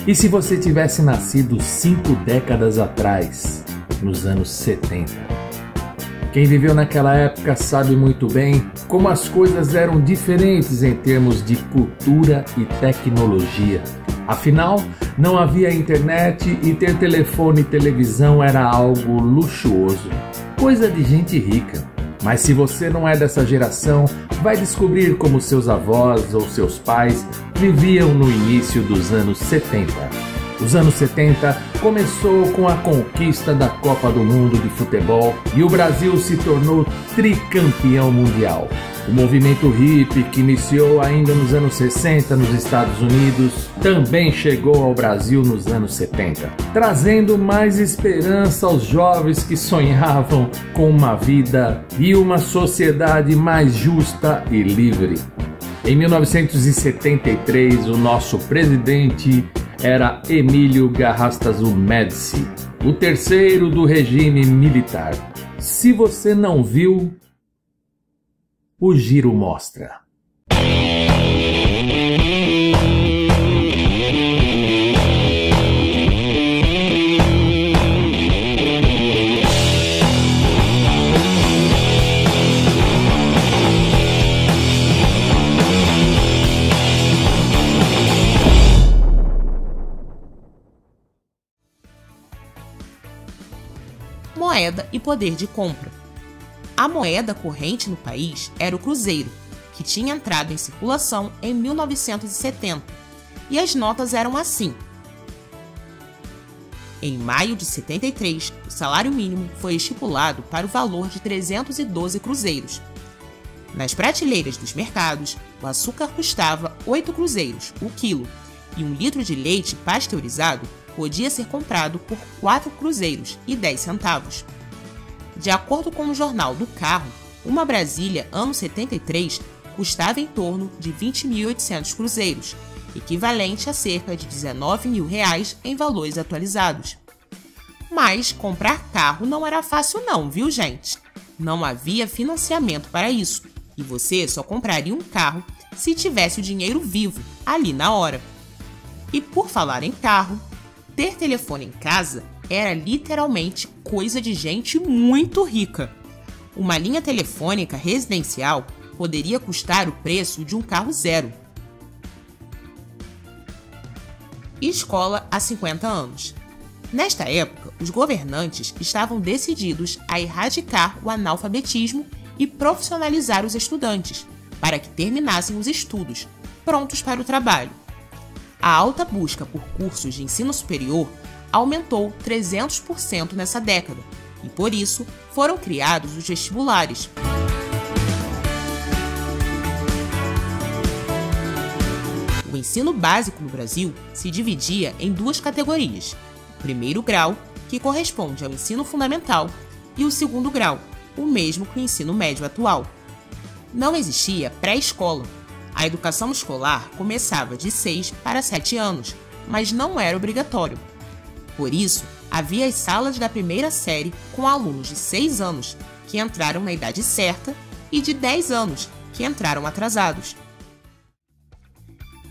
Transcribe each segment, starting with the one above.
E se você tivesse nascido 5 décadas atrás, nos anos 70? Quem viveu naquela época sabe muito bem como as coisas eram diferentes em termos de cultura e tecnologia. Afinal, não havia internet e ter telefone e televisão era algo luxuoso, coisa de gente rica. Mas se você não é dessa geração, vai descobrir como seus avós ou seus pais viviam no início dos anos 70. Os anos 70 começou com a conquista da Copa do Mundo de futebol e o Brasil se tornou tricampeão mundial. O movimento hippie, que iniciou ainda nos anos 60 nos Estados Unidos, também chegou ao Brasil nos anos 70, trazendo mais esperança aos jovens que sonhavam com uma vida e uma sociedade mais justa e livre. Em 1973, o nosso presidente era Emílio Garrastazu Médici, o terceiro do regime militar. Se você não viu, o giro mostra. Moeda e poder de compra. A moeda corrente no país era o cruzeiro, que tinha entrado em circulação em 1970, e as notas eram assim. Em maio de 73, o salário mínimo foi estipulado para o valor de 312 cruzeiros. Nas prateleiras dos mercados, o açúcar custava 8 cruzeiros o quilo, e 1 litro de leite pasteurizado podia ser comprado por 4 cruzeiros e 10 centavos. De acordo com o Jornal do Carro, uma Brasília ano 73 custava em torno de 20.800 cruzeiros, equivalente a cerca de R$19 mil em valores atualizados. Mas comprar carro não era fácil não, viu gente? Não havia financiamento para isso, e você só compraria um carro se tivesse o dinheiro vivo, ali na hora. E por falar em carro, ter telefone em casa era literalmente coisa de gente muito rica. Uma linha telefônica residencial poderia custar o preço de um carro zero. Escola há 50 anos. Nesta época, os governantes estavam decididos a erradicar o analfabetismo e profissionalizar os estudantes, para que terminassem os estudos, prontos para o trabalho. A alta busca por cursos de ensino superior aumentou 300% nessa década, e por isso foram criados os vestibulares. O ensino básico no Brasil se dividia em 2 categorias: o primeiro grau, que corresponde ao ensino fundamental, e o segundo grau, o mesmo que o ensino médio atual. Não existia pré-escola. A educação escolar começava de 6 para 7 anos, mas não era obrigatório. Por isso, havia as salas da primeira série com alunos de 6 anos, que entraram na idade certa, e de 10 anos, que entraram atrasados.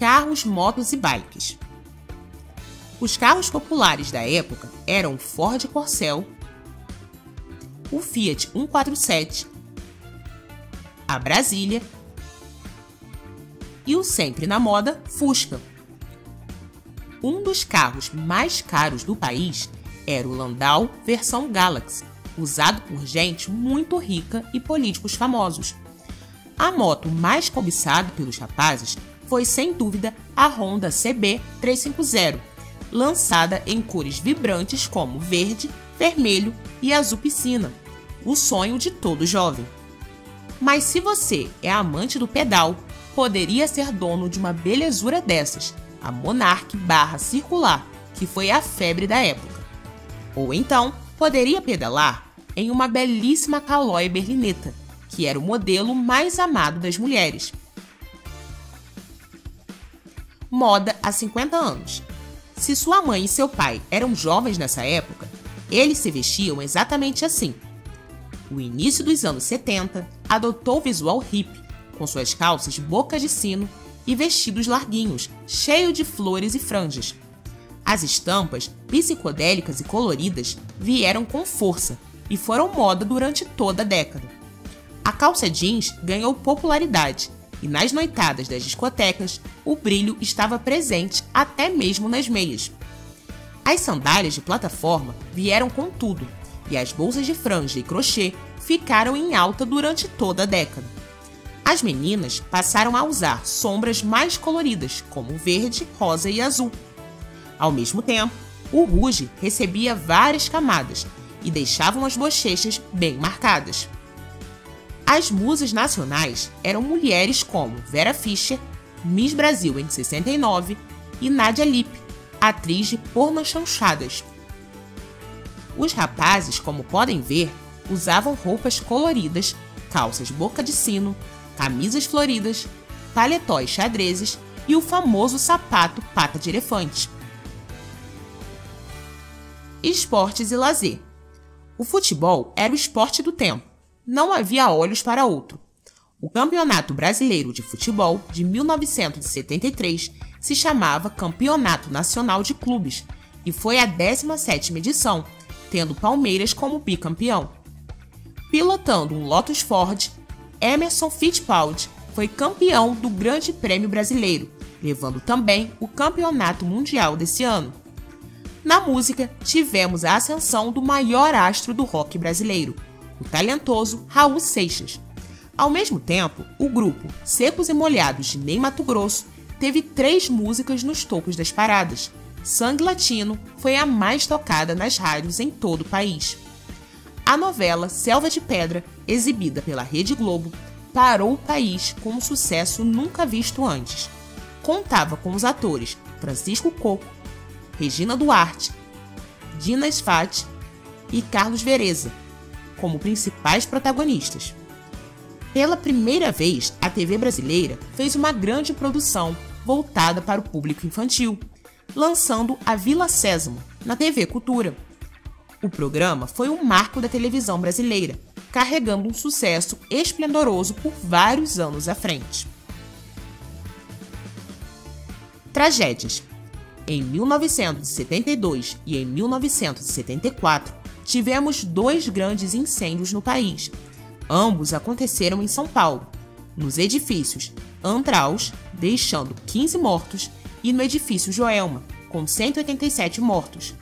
Carros, motos e bikes. Os carros populares da época eram o Ford Corcel, o Fiat 147, a Brasília e o sempre na moda Fusca. Um dos carros mais caros do país era o Landau versão Galaxy, usado por gente muito rica e políticos famosos. A moto mais cobiçada pelos rapazes foi, sem dúvida, a Honda CB 350, lançada em cores vibrantes como verde, vermelho e azul piscina, o sonho de todo jovem. Mas se você é amante do pedal, poderia ser dono de uma belezura dessas, a Monarch barra circular, que foi a febre da época. Ou então, poderia pedalar em uma belíssima Caloi berlineta, que era o modelo mais amado das mulheres. Moda há 50 anos. Se sua mãe e seu pai eram jovens nessa época, eles se vestiam exatamente assim. O início dos anos 70 adotou o visual hippie, com suas calças boca de sino e vestidos larguinhos, cheios de flores e franjas. As estampas psicodélicas e coloridas vieram com força e foram moda durante toda a década. A calça jeans ganhou popularidade e nas noitadas das discotecas o brilho estava presente até mesmo nas meias. As sandálias de plataforma vieram com tudo e as bolsas de franja e crochê ficaram em alta durante toda a década. As meninas passaram a usar sombras mais coloridas, como verde, rosa e azul. Ao mesmo tempo, o rouge recebia várias camadas e deixavam as bochechas bem marcadas. As musas nacionais eram mulheres como Vera Fischer, Miss Brasil em 69, e Nadia Lippe, atriz de Porno Chanchadas. Os rapazes, como podem ver, usavam roupas coloridas, calças boca de sino, camisas floridas, paletós xadrezes e o famoso sapato pata de elefante. Esportes e lazer. O futebol era o esporte do tempo. Não havia olhos para outro. O Campeonato Brasileiro de Futebol de 1973 se chamava Campeonato Nacional de Clubes e foi a 17ª edição, tendo Palmeiras como bicampeão. Pilotando um Lotus Ford, Emerson Fittipaldi foi campeão do Grande Prêmio Brasileiro, levando também o Campeonato Mundial desse ano. Na música, tivemos a ascensão do maior astro do rock brasileiro, o talentoso Raul Seixas. Ao mesmo tempo, o grupo Secos e Molhados de Ney Matogrosso teve 3 músicas nos topos das paradas. Sangue Latino foi a mais tocada nas rádios em todo o país. A novela Selva de Pedra, exibida pela Rede Globo, parou o país com um sucesso nunca visto antes. Contava com os atores Francisco Coco, Regina Duarte, Dina Sfati e Carlos Vereza como principais protagonistas. Pela primeira vez, a TV brasileira fez uma grande produção voltada para o público infantil, lançando a Vila Sésamo na TV Cultura. O programa foi um marco da televisão brasileira, carregando um sucesso esplendoroso por vários anos à frente. Tragédias. Em 1972 e em 1974, tivemos 2 grandes incêndios no país. Ambos aconteceram em São Paulo, nos edifícios Andraus, deixando 15 mortos, e no edifício Joelma, com 187 mortos.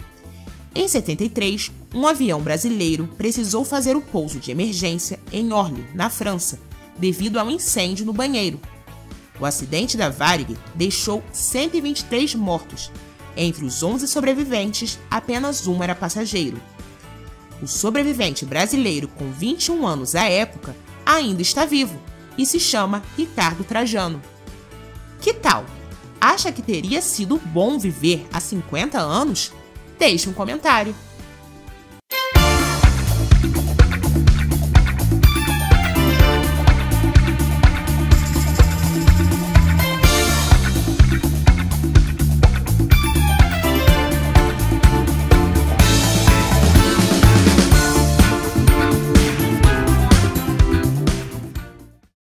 Em 73, um avião brasileiro precisou fazer o pouso de emergência em Orly, na França, devido a um incêndio no banheiro. O acidente da Varig deixou 123 mortos. Entre os 11 sobreviventes, apenas um era passageiro. O sobrevivente brasileiro com 21 anos à época ainda está vivo e se chama Ricardo Trajano. Que tal? Acha que teria sido bom viver há 50 anos? Deixe um comentário.